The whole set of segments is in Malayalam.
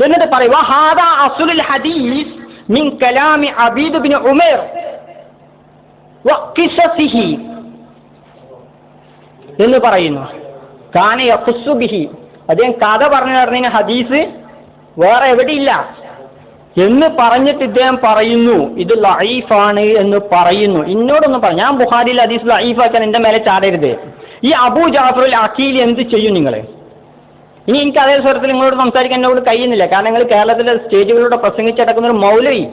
എന്നിട്ട് പറയും വഹാദാ അസ്ലുൽ ഹദീസ് മിൻ കലാമി അബീദ് ബിൻ ഉമൈർ വഖിസസിഹി എന്ന് പറയുന്നു. കാന യഖുസ്സു ബിഹി, അദ്ദേഹം കഥ പറഞ്ഞു നടന്നതിന് ഹദീസ് വേറെ എവിടെയില്ല എന്ന് പറഞ്ഞിട്ട് ഇദ്ദേഹം പറയുന്നു ഇത് ലഈഫാണ് എന്ന് പറയുന്നു. ഇന്നോടൊന്നും പറഞ്ഞു, ഞാൻ ബുഖാരിയിൽ ഹദീസ് ലഈഫാക്കാൻ എൻ്റെ മേലെ ചാടരുത്. ഈ അബൂ ജാഫറുൽ അഖീലി എന്ത് ചെയ്യും നിങ്ങൾ? ഇനി എനിക്ക് അതേ സ്വരത്തിൽ നിങ്ങളോട് സംസാരിക്കാൻ എന്നോട് കഴിയുന്നില്ല. കാരണം നിങ്ങൾ കേരളത്തിലെ സ്റ്റേജുകളിലൂടെ പ്രസംഗിച്ചടക്കുന്ന ഒരു മൗലവി,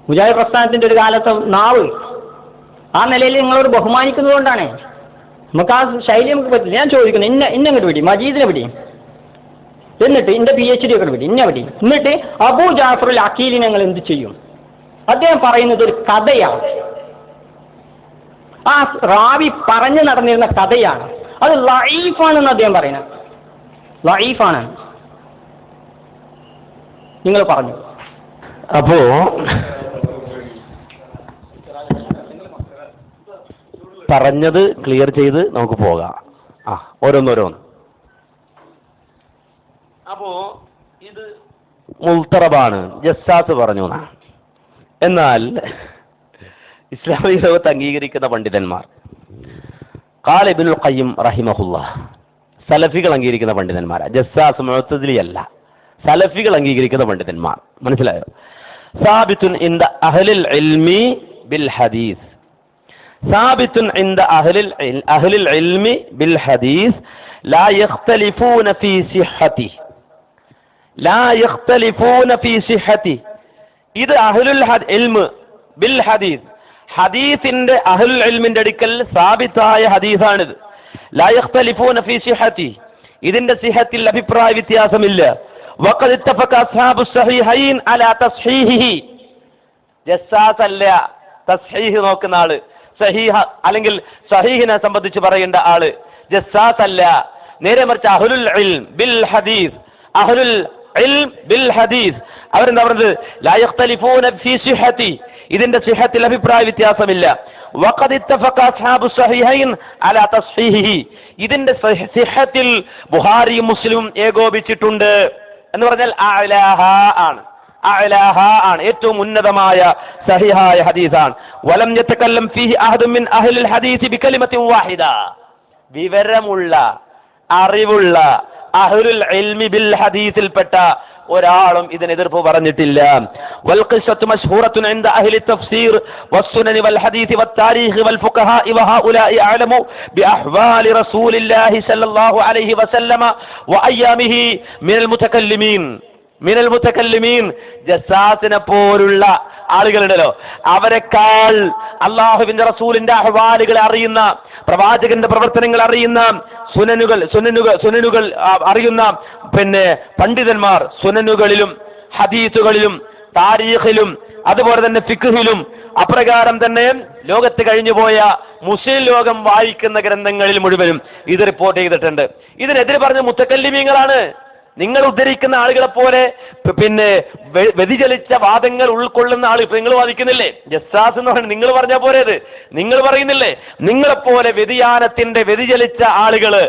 മുജാഹിദ് പ്രസ്ഥാനത്തിൻ്റെ ഒരു കാലത്തെ നാവ്, ആ നിലയിൽ നിങ്ങളോട് ബഹുമാനിക്കുന്നതുകൊണ്ടാണ്. നമുക്ക് ആ ശൈലി നമുക്ക് പറ്റില്ല. ഞാൻ ചോദിക്കുന്നു, ഇന്നങ്ങോട്ട് വിടി, മജീദിനെ വിടി, എന്നിട്ട് എൻ്റെ PhD ഒക്കെ വിടി, ഇന്ന വിടി, എന്നിട്ട് അബൂ ജാഫറുൽ അഖീലി ഞങ്ങൾ എന്ത് ചെയ്യും? അദ്ദേഹം പറയുന്നത് ഒരു കഥയാണ്, ആ റാവി പറഞ്ഞു നടന്നിരുന്ന കഥയാണ്, അത് ലഈഫാണെന്ന് അദ്ദേഹം പറയുന്നത്. ലഈഫാണ് നിങ്ങൾ പറഞ്ഞു. അപ്പോ പറഞ്ഞത് ക്ലിയർ ചെയ്ത് നമുക്ക് പോകാം. ഓരോന്നോരോന്ന്. അപ്പോ ഇത് മുൽത്തറബാണ്, ജസ്സാസ് പറഞ്ഞു. എന്നാൽ ഇസ്ലാമിക ലോകത്ത് അംഗീകരിക്കുന്ന പണ്ഡിതന്മാർ, ഖാല ഇബ്നുൽ ഖയ്യിം റഹിമഹുല്ലാഹ്, സലഫികൾ അംഗീകരിക്കുന്ന പണ്ഡിതന്മാരാ. ജസ്സാസ് മുഅ്തസിലി അല്ല, സലഫികൾ അംഗീകരിക്കുന്ന പണ്ഡിതന്മാർ. മനസ്സിലായോ? സാബിത്തുൻ ഇൻദ അഹ്ലിൽ ഇൽമി ബിൽ ഹദീസ്, സാബിത്തുൻ ഇൻദ അഹ്ലിൽ ഇൽമി ബിൽ ഹദീസ് ലാ യഖ്തലിഫൂന ഫീ സിഹ്ഹതി, ലാ യഖ്തലിഫൂന ഫീ സിഹ്ഹതി. ഇത് അഹ്ലുൽ ഇൽമ് ബിൽ ഹദീസ്, ഹദീസിന്റെ അഹ്ലുൽ ഇൽമിന്റെ അടുക്കൽ സാബിത്തായ ഹദീസാണിത്. ലാ യഖ്തലിഫൂന ഫീ സിഹ്ഹതി, ഇതിന്റെ സിഹത്തിൽ അഭിപ്രായ വ്യത്യാസമില്ല. വഖദ് ഇത്തഫഖ അസ്ഹാബുസ് സഹീഹൈൻ അലാ തസ്ഹീഹിഹി. ജസ്സാസ് അല്ല തസ്ഹീഹ് നോക്കുന്ന ആള്, സഹീഹ അല്ലെങ്കിൽ സഹീഹിനെ സംബന്ധിച്ച് പറയേണ്ട ആള് ജസ്സാസ് അല്ല. നേരെ മറിച്ച് അഹ്ലുൽ ഇൽം ബിൽ ഹദീസ്, അഹ്ലുൽ ഇൽം ബിൽ ഹദീസ് അവരെന്താ പറഞ്ഞത്? ലാ യഖ്തലിഫൂന ഫീ സിഹ്ഹതി, ഇതിന്റെ സിഹത്തിൽ അഭിപ്രായ വ്യത്യാസമില്ല. വഖദ് ഇത്തഫഖ അസ്ഹാബുസ് സഹീഹൈൻ അലാ തസ്ഹീഹിഹി, ഇതിന്റെ സിഹത്തിൽ ബുഖാരിയും മുസ്ലിമും ഏകോപിച്ചിട്ടുണ്ട് എന്ന് പറഞ്ഞാൽ അഅലാഹ ആണ്, അഅലാഹ ആണ്, ഏറ്റവും ഉന്നതമായ സഹിഹായ ഹദീസാണ്. വലം യതകല്ലം ഫീഹി അഹദുൻ മിൻ അഹ്ലിൽ ഹദീസ് ബികലിമത്തിൻ വാഹിദ, വിവരമുള്ള അറിവുള്ള അഹ്ലുൽ ഇൽമി ബിൽ ഹദീസിൽപ്പെട്ട ഒരാളും ഇതിന് എതിർപ്പ് പറഞ്ഞിട്ടില്ല. വൽ ഖിസ്സത്തു മശ്ഹൂറത്തുൻ ഇൻദ അഹ്ലി തഫ്സീർ വസ്സുനൻ വൽ ഹദീസ് വത്താരീഖ് വൽ ഫുഖഹാ വഹഉലാഇ അഅലമു ബിഅഹ്വാലി റസൂലില്ലാഹി സ്വല്ലല്ലാഹു അലൈഹി വസല്ലമ വഅയ്യാമിഹി മിനൽ മുതകല്ലിമീൻ. ജസ്സാസിനെ പോലുള്ള ആളുകളുണ്ടല്ലോ, അവരെക്കാൾ അള്ളാഹുവിന്റെ റസൂലിന്റെ അഹ്വാലുകളെ അറിയുന്ന, പ്രവാചകന്റെ പ്രവർത്തനങ്ങൾ അറിയുന്ന, സുനനുകൾ അറിയുന്ന പണ്ഡിതന്മാർ സുനനുകളിലും ഹദീസുകളിലും താരീഖിലും അതുപോലെ തന്നെ ഫിഖ്ഹിലും അപ്രകാരം തന്നെ ലോകത്ത് കഴിഞ്ഞുപോയ മുസ്ലിം ലോകം വായിക്കുന്ന ഗ്രന്ഥങ്ങളിൽ മുഴുവനും ഇത് റിപ്പോർട്ട് ചെയ്തിട്ടുണ്ട്. ഇതിനെതിരെ പറഞ്ഞ മുത്തക്കല്ലിമീങ്ങളാണ്. നിങ്ങൾ ഉദ്ധരിക്കുന്ന ആളുകളെ പോലെ വ്യതിചലിച്ച വാദങ്ങൾ ഉൾക്കൊള്ളുന്ന ആൾ ഇപ്പൊ നിങ്ങൾ വാദിക്കുന്നില്ലേ? ജസ്സാസ് എന്ന് പറഞ്ഞാൽ നിങ്ങൾ പറഞ്ഞ പോലെ അത് നിങ്ങൾ പറയുന്നില്ലേ? നിങ്ങളെപ്പോലെ വ്യതിചലിച്ച ആളുകള്,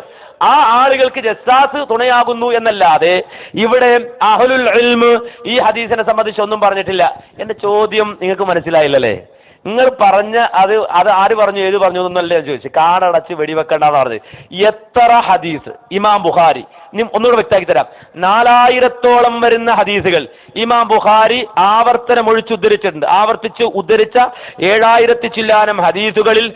ആ ആളുകൾക്ക് ജസ്സാസ് തുണയാകുന്നു എന്നല്ലാതെ ഇവിടെ അഹ്ലുൽ ഇൽമ് ഈ ഹദീസിനെ സംബന്ധിച്ച് ഒന്നും പറഞ്ഞിട്ടില്ല. എന്റെ ചോദ്യം നിങ്ങൾക്ക് മനസ്സിലായില്ലല്ലേ? നിങ്ങൾ പറഞ്ഞ അത് ആര് പറഞ്ഞു ഏത് പറഞ്ഞു എന്നല്ലേ ചോദിച്ചു. കാടടച്ച് വെടിവെക്കണ്ടെന്ന് പറഞ്ഞത്. എത്ര ഹദീസ് ഇമാം ബുഖാരി, ഒന്നുകൂടെ വ്യക്തമാക്കി തരാം, 4000-ഓളം വരുന്ന ഹദീസുകൾ ഇമാം ബുഖാരി ആവർത്തിച്ച് ഉദ്ധരിച്ച 7000 ചില്ലാനം ഹദീസുകളിൽ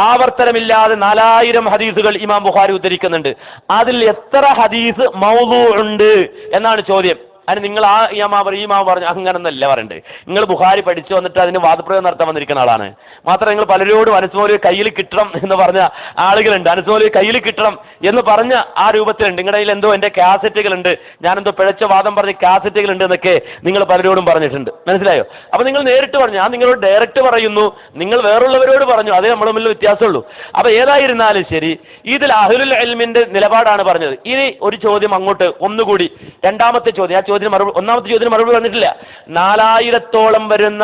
ആവർത്തനമില്ലാതെ 4000 ഹദീസുകൾ ഇമാം ബുഖാരി ഉദ്ധരിക്കുന്നുണ്ട്. അതിൽ എത്ര ഹദീസ് മൗദൂ ഉണ്ട് എന്നാണ് ചോദ്യം. അതിന് നിങ്ങൾ ഈ മാവ് പറഞ്ഞു അങ്ങനെന്നല്ല പറയണ്ടേ. നിങ്ങൾ ബുഖാരി പഠിച്ചു വന്നിട്ട് അതിന് വാദപ്രയോഗം നടത്താൻ വന്നിരിക്കുന്ന ആളാണ്. മാത്രം നിങ്ങൾ പലരോടും അനസ്മൗലവി കയ്യിൽ കിട്ടണം എന്ന് പറഞ്ഞ ആളുകളുണ്ട്. അനസ്മൗലവി കയ്യിൽ കിട്ടണം എന്ന് പറഞ്ഞ ആ രൂപത്തിലുണ്ട്. നിങ്ങളുടെ കയ്യിൽ എന്തോ എൻ്റെ കാസറ്റുകളുണ്ട്, ഞാനെന്തോ പിഴച്ച വാദം പറഞ്ഞ കാസറ്റുകളുണ്ട് എന്നൊക്കെ നിങ്ങൾ പലരോടും പറഞ്ഞിട്ടുണ്ട്. മനസ്സിലായോ? അപ്പൊ നിങ്ങൾ നേരിട്ട് പറഞ്ഞു, ഞാൻ നിങ്ങളോട് ഡയറക്റ്റ് പറയുന്നു, നിങ്ങൾ വേറുള്ളവരോട് പറഞ്ഞു, അതേ നമ്മൾ തമ്മിൽ വ്യത്യാസമുള്ളൂ. അപ്പൊ ഏതായിരുന്നാലും ശരി, ഇതിൽ അഹ്ലുൽ ഇൽമിന്റെ നിലപാടാണ് പറഞ്ഞത്. ഇനി ഒരു ചോദ്യം അങ്ങോട്ട് ഒന്നുകൂടി, രണ്ടാമത്തെ ചോദ്യം, ഒന്നാമത്തെ ചോദ്യത്തിന് മറുപടി പറഞ്ഞിട്ടില്ല. 4000-ഓളം വരുന്ന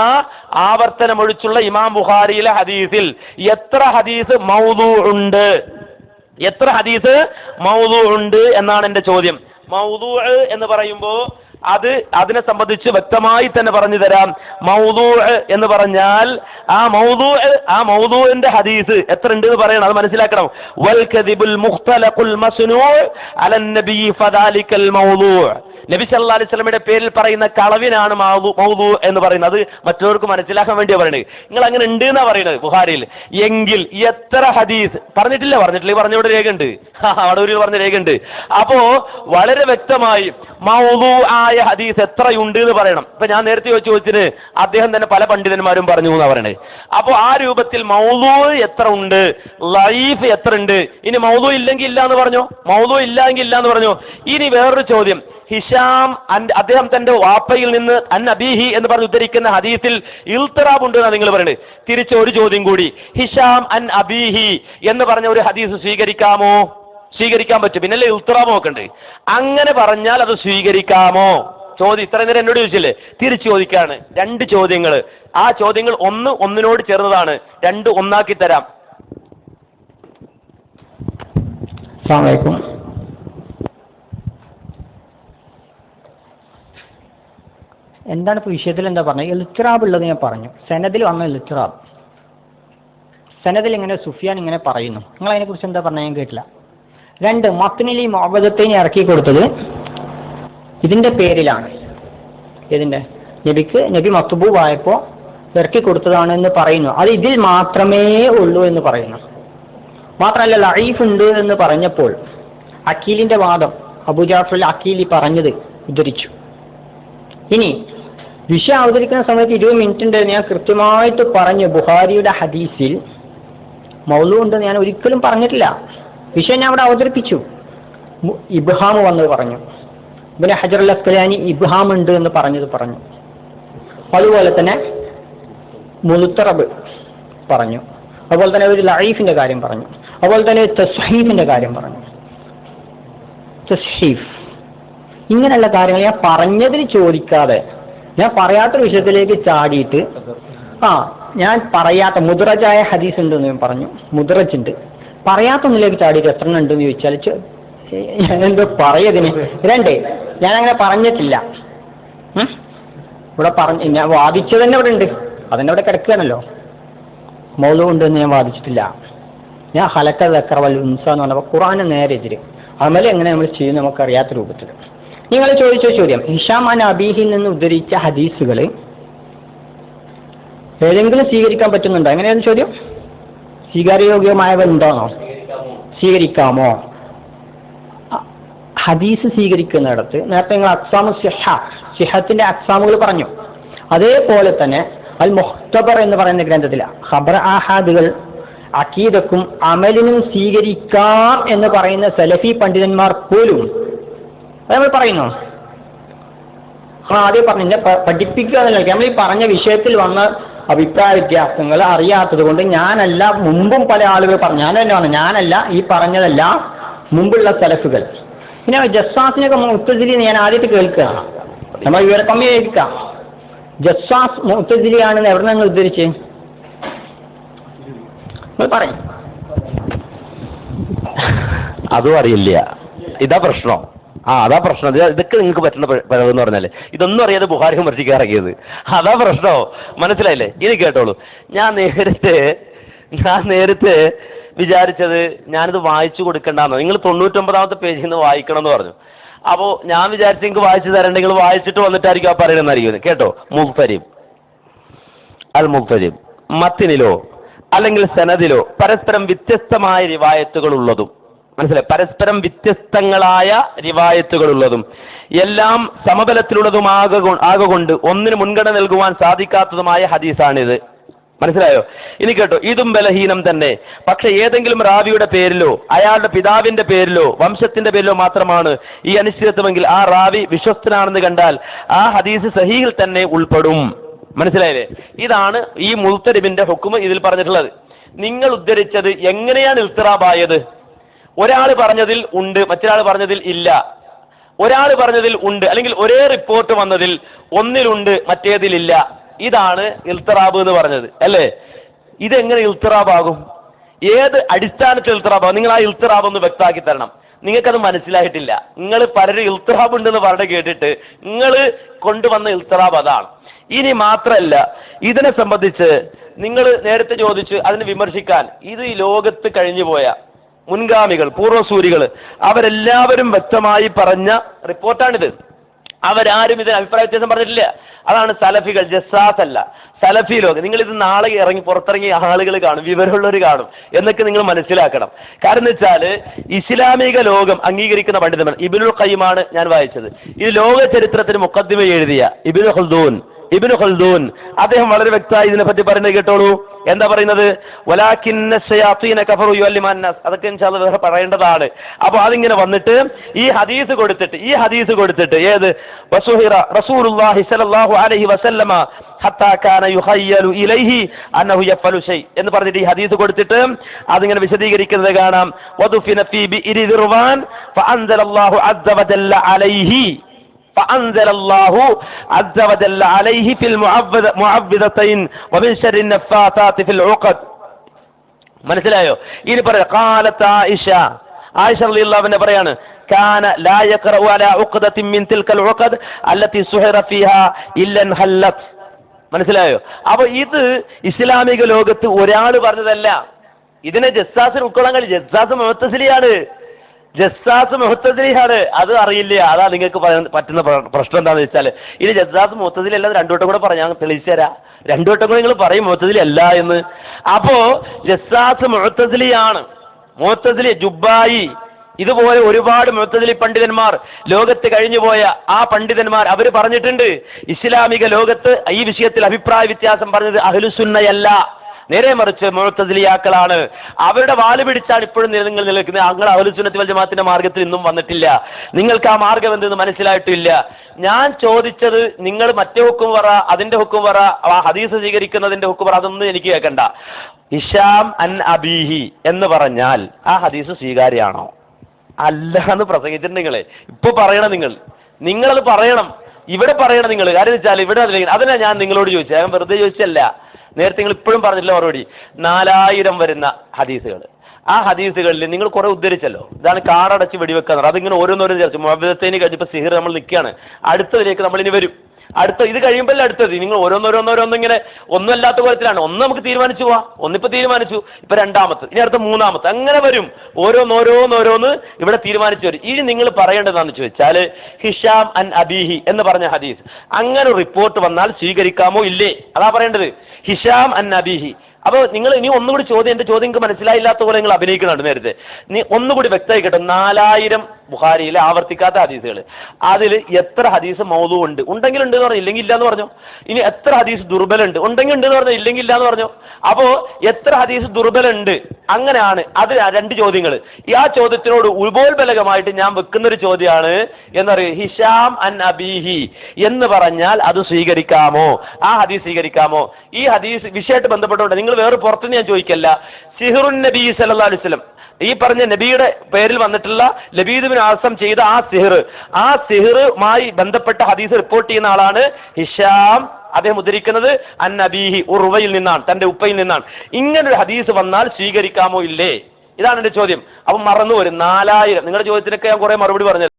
ആവർത്തനമൊഴിച്ചുള്ള ഇമാം ബുഖാരിയിലെ ഹദീസിൽ എത്ര ഹദീസ് മൗദൂ ഉണ്ട്? എത്ര ഹദീസ് മൗദൂ ഉണ്ട് എന്നാണ് എന്റെ ചോദ്യം. മൗദൂ എന്ന് പറയുമ്പോൾ അതിനെ സംബന്ധിച്ച് വ്യക്തമായി തന്നെ പറഞ്ഞു തരാം. മൗദൂ എന്ന് പറഞ്ഞാൽ ആ മൗദൂഇന്റെ ഹദീസ് എത്ര ഉണ്ട് എന്ന് പറയണം, അത് മനസ്സിലാക്കണം. വൽ കദിബുൽ മുഖ്തലഖുൽ മസ്നൂഉ അലൻ നബി ഫദാലിക്കൽ മൗദൂ. നബി സല്ലല്ലാഹു അലൈഹി വസല്ലമയുടെ പേരിൽ പറയുന്ന കളവിനാണ് മൗദൂ എന്ന് പറയുന്നത്. അത് മറ്റുള്ളവർക്ക് മനസ്സിലാക്കാൻ വേണ്ടിയാണ് പറയുന്നത്. നിങ്ങൾ അങ്ങനെ ഉണ്ട് എന്നാ പറയുന്നത് ബുഖാരിയിൽ. എങ്കിൽ എത്ര ഹദീസ് പറഞ്ഞിട്ടില്ല ഈ പറഞ്ഞവിടെ രേഖയുണ്ട്, അവിടെ പറഞ്ഞ രേഖയുണ്ട്. അപ്പോ വളരെ വ്യക്തമായി മൗദൂ ആയ ഹദീസ് എത്രയുണ്ട് എന്ന് പറയണം. ഇപ്പൊ ഞാൻ നേരത്തെ ചോദിച്ചതിന് അദ്ദേഹം തന്നെ പല പണ്ഡിതന്മാരും പറഞ്ഞു എന്നാ പറയണേ. അപ്പോ ആ രൂപത്തിൽ മൗദൂ എത്ര ഉണ്ട്, ലൈഫ് എത്ര ഉണ്ട്. ഇനി മൗദൂ ഇല്ലെങ്കിൽ ഇല്ല എന്ന് പറഞ്ഞു, മൗദൂ ഇല്ലെങ്കിൽ ഇല്ല എന്ന് പറഞ്ഞു. ഇനി വേറൊരു ചോദ്യം, ഹിഷാം അദ്ദേഹം തന്റെ വാപ്പയിൽ നിന്ന് അൻ അബീഹി എന്ന് പറഞ്ഞ് ഉദ്ധരിക്കുന്ന ഹദീസിൽ ഇൽത്തിറാബ് ഉണ്ട് എന്നാണ് നിങ്ങൾ പറയുന്നത്. തിരിച്ച് ഒരു ചോദ്യം കൂടി, ഹിഷാം അൻ അബീഹി എന്ന് പറഞ്ഞ ഒരു ഹദീസ് സ്വീകരിക്കാമോ? സ്വീകരിക്കാൻ പറ്റും. പിന്നല്ലേ ഇൽത്തിറാബ് നോക്കണ്ടേ? അങ്ങനെ പറഞ്ഞാൽ അത് സ്വീകരിക്കാമോ? ചോദ്യം ഇത്ര നേരം എന്നോട് ചോദിച്ചില്ലേ, തിരിച്ചു ചോദിക്കാണ്. രണ്ട് ചോദ്യങ്ങൾ, ആ ചോദ്യങ്ങൾ ഒന്നിനോട് ചേർന്നതാണ്, രണ്ട് ഒന്നാക്കി തരാം. അസ്സലാമു അലൈക്കും. എന്താണ് ഇപ്പോൾ വിഷയത്തിൽ എന്താ പറഞ്ഞത്? ഇൽത്തിറാബ് ഉള്ളത് ഞാൻ പറഞ്ഞു. സനദിൽ വന്ന ഇൽത്തിറാബ്, സനദിൽ ഇങ്ങനെ സുഫിയാൻ ഇങ്ങനെ പറയുന്നു. നിങ്ങൾ അതിനെക്കുറിച്ച് എന്താ പറഞ്ഞത്? ഞാൻ കേട്ടില്ല. രണ്ട്, മത്നിൽ ഈ മുഅവ്വദത്തൈൻ ഇറക്കി കൊടുത്തത് ഇതിന്റെ പേരിലാണ്. ഇതിന്റെ നബി മത്ബൂബായപ്പോൾ ഇറക്കി കൊടുത്തതാണ് എന്ന് പറയുന്നു. അത് ഇതിൽ മാത്രമേ ഉള്ളൂ എന്ന് പറയുന്നു. മാത്രമല്ല ലഈഫ് ഉണ്ട് എന്ന് പറഞ്ഞപ്പോൾ അക്കീലിന്റെ വാദം അബൂ ജാഫർ അക്കീലി പറഞ്ഞത് ഉദ്ധരിച്ചു. ഇനി വിഷയം അവതരിക്കുന്ന സമയത്ത് 20 മിനിറ്റ് ഉണ്ട് ഞാൻ കൃത്യമായിട്ട് പറഞ്ഞു. ബുഖാരിയുടെ ഹദീസിൽ മൗലൂ ഉണ്ടെന്ന് ഞാൻ ഒരിക്കലും പറഞ്ഞിട്ടില്ല. വിഷയം ഞാൻ അവിടെ അവതരിപ്പിച്ചു. ഇബ്ഹാം വന്നത് പറഞ്ഞു, ഇബ്നു ഹജർ അൽ അസ്ഖലാനി ഇബ്ഹാം ഉണ്ട് എന്ന് പറഞ്ഞു. അതുപോലെ തന്നെ മുൽത്തറബ് പറഞ്ഞു, അതുപോലെ തന്നെ ഒരു ലഈഫിന്റെ കാര്യം പറഞ്ഞു, അതുപോലെ തന്നെ തസ്ഹീഫിന്റെ കാര്യം പറഞ്ഞു. തസ്ഹീഫ് ഇങ്ങനെയുള്ള കാര്യങ്ങൾ ഞാൻ പറഞ്ഞതിന് ചോദിക്കാതെ ഞാൻ പറയാത്തൊരു വിഷയത്തിലേക്ക് ചാടിയിട്ട് ഞാൻ പറയാത്ത മുദ്റജായ ഹദീസ് ഉണ്ടെന്ന് ഞാൻ പറഞ്ഞു, മുദ്റജ് ഉണ്ട്, പറയാത്തൊന്നിലേക്ക് ചാടിയിട്ട് എത്ര ഉണ്ടെന്ന് ചോദിച്ചാൽ എന്തോ പറയതിന്. രണ്ട്, ഞാനങ്ങനെ പറഞ്ഞിട്ടില്ല. ഇവിടെ ഞാൻ വാദിച്ചത് തന്നെ ഇവിടെ ഉണ്ട്, അതെന്നെ ഇവിടെ കിടക്കുകയാണല്ലോ. മൗലൂ ഉണ്ടെന്ന് ഞാൻ വാദിച്ചിട്ടില്ല. ഞാൻ ഹലക്ക ദക്കറവൽ ഉൻസ എന്ന് പറഞ്ഞപ്പോൾ ഖുർആന് നേരെ എതിര്. അമൽ എങ്ങനെ നമ്മൾ ചെയ്യും നമുക്കറിയാത്ത രൂപത്തിൽ. നിങ്ങൾ ചോദിച്ച ചോദ്യം, ഹിഷാം അൻ അബീഹിൽ നിന്ന് ഉദ്ധരിച്ച ഹദീസുകൾ ഏതെങ്കിലും സ്വീകരിക്കാൻ പറ്റുന്നുണ്ടോ? എങ്ങനെയാണ് ചോദ്യം? സ്വീകാര്യയോഗ്യമായവ ഉണ്ടോന്നോ? സ്വീകരിക്കാമോ? ഹദീസ് സ്വീകരിക്കുന്നിടത്ത് നേരത്തെ നിങ്ങൾ അക്സാമു സിഹത്തിന്റെ അക്സാമുകൾ പറഞ്ഞു. അതേപോലെ തന്നെ അൽ മുഖ്തബർ എന്ന് പറയുന്ന ഗ്രന്ഥത്തിൽ ഖബർ ആഹാദുകൾ അഖീദക്കും അമലിനും സ്വീകരിക്കാം എന്ന് പറയുന്ന സലഫി പണ്ഡിതന്മാർ പോലും അത് നമ്മൾ പറയുന്നു. ആദ്യം പറഞ്ഞ പഠിപ്പിക്കുക എന്നല്ല, നമ്മൾ ഈ പറഞ്ഞ വിഷയത്തിൽ വന്ന അഭിപ്രായ വ്യത്യാസങ്ങൾ അറിയാത്തത് കൊണ്ട് ഞാനല്ല, മുമ്പും പല ആളുകൾ പറഞ്ഞു, ഞാനല്ല ഈ പറഞ്ഞതല്ല മുമ്പുള്ള സലഫുകൾ. പിന്നെ ജസ്സാസിനൊക്കെ മുഅ്തസിലി ഞാൻ ആദ്യമായിട്ട് കേൾക്കുകയാണ്. നമ്മൾ വിവരം കമ്മി കേൾക്കാം. ജസ്സാസ് മുഅ്തസിലിയാണെന്ന് എവിടെ നിന്ന് ഉദ്ധരിച്ച് പറയും? അതും അറിയില്ല. ഇതാ പ്രശ്നം. അതാ പ്രശ്നം. ഇതൊക്കെ നിങ്ങൾക്ക് പറ്റുന്ന പിഴവെന്ന് പറഞ്ഞാല് ഇതൊന്നും അറിയാതെ ബുഖാരി വിമർശിക്കാൻ ഇറങ്ങിയത്. അതാ പ്രശ്നോ, മനസ്സിലായില്ലേ? ഇനി കേട്ടോളൂ. ഞാൻ നേരത്തെ വിചാരിച്ചത് ഞാനിത് വായിച്ചു കൊടുക്കണ്ടെന്നോ. നിങ്ങൾ 99ാമത്തെ പേജിൽ നിന്ന് വായിക്കണം എന്ന് പറഞ്ഞു. അപ്പോൾ ഞാൻ വിചാരിച്ചു നിങ്ങൾക്ക് വായിച്ചു തരണ്ട, നിങ്ങൾ വായിച്ചിട്ട് വന്നിട്ടായിരിക്കും ആ പറയുന്നതായിരിക്കും. കേട്ടോ, മുഖ്തരിം അൽ മുഖ്തരിം മത്തിനിലോ അല്ലെങ്കിൽ സനദിലോ പരസ്പരം വ്യത്യസ്തമായ റിവായത്തുകളുള്ളതും, മനസ്സിലായി, പരസ്പരം വ്യത്യസ്തങ്ങളായ റിവായത്തുകളുള്ളതും എല്ലാം സമബലത്തിലുള്ളതും ആകൊണ്ട് ഒന്നിന് മുൻഗണന നൽകുവാൻ സാധിക്കാത്തതുമായ ഹദീസാണിത്. മനസ്സിലായോ? ഇനി കേട്ടോ, ഇതും ബലഹീനം തന്നെ. പക്ഷെ ഏതെങ്കിലും റാവിയുടെ പേരിലോ അയാളുടെ പിതാവിന്റെ പേരിലോ വംശത്തിന്റെ പേരിലോ മാത്രമാണ് ഈ അനിശ്ചിതത്വമെങ്കിൽ ആ റാവി വിശ്വസ്തനാണെന്ന് കണ്ടാൽ ആ ഹദീസ് സഹീഹിൽ തന്നെ ഉൾപ്പെടും. മനസ്സിലായില്ലേ? ഇതാണ് ഈ മുൽത്തരിബിന്റെ ഹുക്മ് ഇതിൽ പറഞ്ഞിട്ടുള്ളത്. നിങ്ങൾ ഉദ്ധരിച്ചത് എങ്ങനെയാണ് ഇൽത്തിറാബായത്? ഒരാൾ പറഞ്ഞതിൽ ഉണ്ട്, മറ്റൊരാൾ പറഞ്ഞതിൽ ഇല്ല. ഒരാൾ പറഞ്ഞതിൽ ഉണ്ട്, അല്ലെങ്കിൽ ഒരേ റിപ്പോർട്ട് വന്നതിൽ ഒന്നിലുണ്ട്, മറ്റേതിലില്ല. ഇതാണ് ഇൽത്തിറാബ് എന്ന് പറഞ്ഞത്, അല്ലേ? ഇതെങ്ങനെ ഇൽത്തിറാബാകും? ഏത് അടിസ്ഥാനത്തിൽ ഇൽത്തിറാബാകും? നിങ്ങൾ ആ ഇൽത്തിറാബ് ഒന്ന് വ്യക്തമാക്കി തരണം. നിങ്ങൾക്കത് മനസ്സിലായിട്ടില്ല. നിങ്ങൾ പലരും ഇൽത്തിറാബ് ഉണ്ടെന്ന് പറഞ്ഞ് കേട്ടിട്ട് നിങ്ങൾ കൊണ്ടുവന്ന ഇൽത്തിറാബ് അതാണ്. ഇനി മാത്രമല്ല, ഇതിനെ സംബന്ധിച്ച് നിങ്ങൾ നേരത്തെ ചോദിച്ചു അതിനെ വിമർശിക്കാൻ. ഇത് ഈ ലോകത്ത് കഴിഞ്ഞു പോയ മുൻഗാമികൾ, പൂർവ്വസൂരികൾ, അവരെല്ലാവരും വ്യക്തമായി പറഞ്ഞ റിപ്പോർട്ടാണിത്. അവരാരും ഇതിന് അഭിപ്രായ വ്യത്യാസം പറഞ്ഞിട്ടില്ല. അതാണ് സലഫികൾ, ജസ്സാസ് അല്ല, സലഫി ലോകം. നിങ്ങൾ ഇത് നാളെ പുറത്തിറങ്ങിയ ആളുകൾ കാണും, വിവരമുള്ളവർ കാണും എന്നൊക്കെ നിങ്ങൾ മനസ്സിലാക്കണം. കാരണം എന്ന് വെച്ചാൽ ഇസ്ലാമിക ലോകം അംഗീകരിക്കുന്ന പണ്ഡിതൻ ഇബ്നുൽ ഖയ്യിമാണ് ഞാൻ വായിച്ചത്. ഇത് ലോക ചരിത്രത്തിന് മുഖദ്ദിമ എഴുതിയ ഇബ്നു ഖൽദൂൻ അദ്ദേഹം വളരെ വ്യക്തമായി ഇതിനെപ്പറ്റി പറയുന്നത് കേട്ടോളൂ. എന്താ പറയുന്നത്? വലാകിന്ന ശയാത്തീന കഫറു യുഅല്ലിമുൻ നാസ്. അതൊക്കെ ഇൻഷാല്ലാഹ് വേറെ പറയേണ്ടതാണ്. അപ്പോൾ അതിങ്ങനെ വന്നിട്ട് ഈ ഹദീസ് കൊടുത്തിട്ട് ഏത് വസുഹിറ റസൂലുള്ളാഹി സ്വല്ലല്ലാഹു അലൈഹി വസല്ലമ ഹത്താ കാന യുഖയ്യലു ഇലൈഹി അന്നഹു യഫലു ഷൈ എന്ന് പറഞ്ഞിട്ട് ഈ ഹദീസ് കൊടുത്തിട്ട് അതിങ്ങനെ വിശദീകരിക്കുന്നത് കാണാം. വദുഫിന ഫീ ബിഇരി ദിർവാൻ ഫഅൻസലല്ലാഹു അസ്സ വജല്ല അലൈഹി فأنزل الله عز وجل عليه في المعوذتين ومن شر النفاثات في العقد. മനസ്സിലായോ? ഇനി പറയാം. قالت عائشة റളിയല്ലാഹു അൻഹ പറയാണ്, كان لا يقرأ على عقدة من تلك العقد التي سحر فيها إلا انحلت. മനസ്സിലായോ? അപ്പൊ ഇത് ഇസ്ലാമിക ലോകത്ത് ഒരാൾ പറഞ്ഞതല്ല. ഇതിനെ ജസ്സാസിന് ഉൾക്കൊള്ളാൻ കഴിയും. ജസ്സാസ് മുഅ്തസിലിയാണ്. അത് അറിയില്ല. അതാ നിങ്ങൾക്ക് പറ്റുന്ന പ്രശ്നം എന്താണെന്ന് വെച്ചാൽ, ഇനി ജസ്സാസ് മുഅ്തസിലി അല്ലാതെ രണ്ടു വട്ടം കൂടെ പറയാം, ഞാൻ തെളിയിച്ചു തരാം. രണ്ടു വട്ടം കൂടെ നിങ്ങൾ പറയും മുഅ്തസിലി അല്ല എന്ന്. അപ്പോ ജസ്സാസ് മുഅ്തസിലിയാണ്. മുഅ്തസിലി, ജുബ്ബായി, ഇതുപോലെ ഒരുപാട് മുഅ്തസിലി പണ്ഡിതന്മാർ ലോകത്ത് കഴിഞ്ഞുപോയ ആ പണ്ഡിതന്മാർ അവർ പറഞ്ഞിട്ടുണ്ട്, ഇസ്ലാമിക ലോകത്ത് ഈ വിഷയത്തിൽ അഭിപ്രായ വ്യത്യാസം പറഞ്ഞത് അഹ്ലുസുന്നയല്ല, നേരെ മറിച്ച് മുഅ്തസിലിയാക്കളാണ്. അവരുടെ വാല് പിടിച്ചാണ് ഇപ്പോഴും നിങ്ങൾ നിൽക്കുന്നത്. നിങ്ങൾ അഹ്ലുസുന്നത്തി വൽ ജമാഅത്തിന്റെ മാർഗത്തിൽ ഇന്നും വന്നിട്ടില്ല. നിങ്ങൾക്ക് ആ മാർഗം എന്തെന്ന് മനസ്സിലായിട്ടില്ല. ഞാൻ ചോദിച്ചത് നിങ്ങൾ മറ്റേ ഹുക്കും പറ, അതിന്റെ ഹുക്കും പറ, ആ ഹദീസ് സ്വീകരിക്കുന്നതിന്റെ ഹുക്കും പറ, അതൊന്നും എനിക്ക് കേൾക്കണ്ട. ഹിഷാം അൻ അബീഹി എന്ന് പറഞ്ഞാൽ ആ ഹദീസ് സ്വീകാര്യാണോ അല്ല എന്ന് പ്രസംഗിച്ചിട്ടുണ്ടെങ്കിൽ ഇപ്പൊ പറയണം. നിങ്ങളത് പറയണം, ഇവിടെ പറയണം നിങ്ങൾ. കാര്യം വെച്ചാൽ ഇവിടെ അതിനാ ഞാൻ നിങ്ങളോട് ചോദിച്ചത്. ഞാൻ വെറുതെ ചോദിച്ചല്ല. നേരത്തെ നിങ്ങൾ ഇപ്പോഴും പറഞ്ഞില്ല മറുപടി. 4000 വരുന്ന ഹദീസുകൾ, ആ ഹദീസുകളിൽ നിങ്ങൾ കുറെ ഉദ്ധരിച്ചല്ലോ. ഇതാണ് കാടടച്ച് വെടിവെക്കുക. അതിങ്ങനെ ഓരോന്നോരോ ചേർച്ചു. മുഅവ്വിദത്തൈനി കഴിഞ്ഞപ്പോൾ സിഹിർ നമ്മൾ നിൽക്കുകയാണ്. അടുത്തതിലേക്ക് നമ്മൾ ഇനി വരും. ഇത് കഴിയുമ്പോഴല്ലേ അടുത്തത്. നിങ്ങൾ ഓരോന്നോരോന്നിങ്ങനെ ഒന്നും അല്ലാത്ത കോലത്തിലാണ്. ഒന്ന് നമുക്ക് തീരുമാനിച്ചു പോവാം. ഒന്നിപ്പോൾ തീരുമാനിച്ചു, ഇപ്പൊ രണ്ടാമത്തെ, ഇനി അടുത്ത മൂന്നാമത്തെ, അങ്ങനെ വരും. ഓരോന്നോരോന്ന് ഇവിടെ തീരുമാനിച്ചു വരും. ഇനി നിങ്ങൾ പറയേണ്ടതാണെന്ന് ചോദിച്ചാൽ ഹിഷാം അൻ അബീഹി എന്ന് പറഞ്ഞ ഹദീസ് അങ്ങനെ റിപ്പോർട്ട് വന്നാൽ സ്വീകരിക്കാമോ ഇല്ലേ, അതാ പറയേണ്ടത്. ഹിഷാം അൻ അബീഹി. അപ്പോൾ നിങ്ങൾ ഇനി ഒന്നുകൂടി എന്റെ ചോദ്യം നിങ്ങൾക്ക് മനസ്സിലായില്ലാത്ത പോലെ നിങ്ങൾ അഭിനയിക്കുന്നുണ്ട്. നേരത്തെ നീ ഒന്നുകൂടി വ്യക്തമായിക്കട്ടെ. 4000 ബുഖാരിയിലെ ആവർത്തിക്കാത്ത ഹദീസുകൾ, അതിൽ എത്ര ഹദീസ് മൗദൂ ഉണ്ട്? ഉണ്ടെങ്കിൽ ഉണ്ട് എന്ന് പറഞ്ഞു, ഇല്ലെങ്കിൽ ഇല്ല എന്ന് പറഞ്ഞു. ഇനി എത്ര ഹദീസ് ദുർബലുണ്ട്? ഉണ്ടെങ്കിൽ ഉണ്ട് എന്ന് പറഞ്ഞു, ഇല്ലെങ്കിൽ ഇല്ല എന്ന് പറഞ്ഞു. അപ്പോ എത്ര ഹദീസ് ദുർബലുണ്ട്? അങ്ങനെയാണ്. അത് 2 ചോദ്യങ്ങൾ. ആ ചോദ്യത്തിനോട് ഉപോത്ബലകമായിട്ട് ഞാൻ വെക്കുന്നൊരു ചോദ്യമാണ് എന്നറിയ, ഹിഷാം അൻ അബീഹി എന്ന് പറഞ്ഞാൽ അത് സ്വീകരിക്കാമോ? ആ ഹദീസ് സ്വീകരിക്കാമോ? ഈ ഹദീസ് വിഷയമായിട്ട് ബന്ധപ്പെട്ടുകൊണ്ട് നിങ്ങൾ വേറെ പുറത്തുനിന്ന് ഞാൻ ചോദിക്കല്ല. സിഹ്റുൻ നബി സല്ലല്ലാഹു അലൈഹി വസല്ലം, ഈ പറഞ്ഞ നബിയുടെ പേരിൽ വന്നിട്ടുള്ള ലബീദ് ബിൻ ആസം ചെയ്ത ആ സിഹറുമായി ബന്ധപ്പെട്ട ഹദീസ് റിപ്പോർട്ട് ചെയ്യുന്ന ആളാണ് ഹിഷാം. അദ്ദേഹം ഉദ്ധരിക്കുന്നത് അൻ നബീഹി, ഉർവയിൽ നിന്നാണ്, തന്റെ ഉപ്പയിൽ നിന്നാണ്. ഇങ്ങനൊരു ഹദീസ് വന്നാൽ സ്വീകരിക്കാമോ ഇല്ലേ? ഇതാണ് എന്റെ ചോദ്യം. അപ്പം മറന്നു വരും. 4000. നിങ്ങളുടെ ചോദ്യത്തിനൊക്കെ ഞാൻ കുറെ മറുപടി പറഞ്ഞു.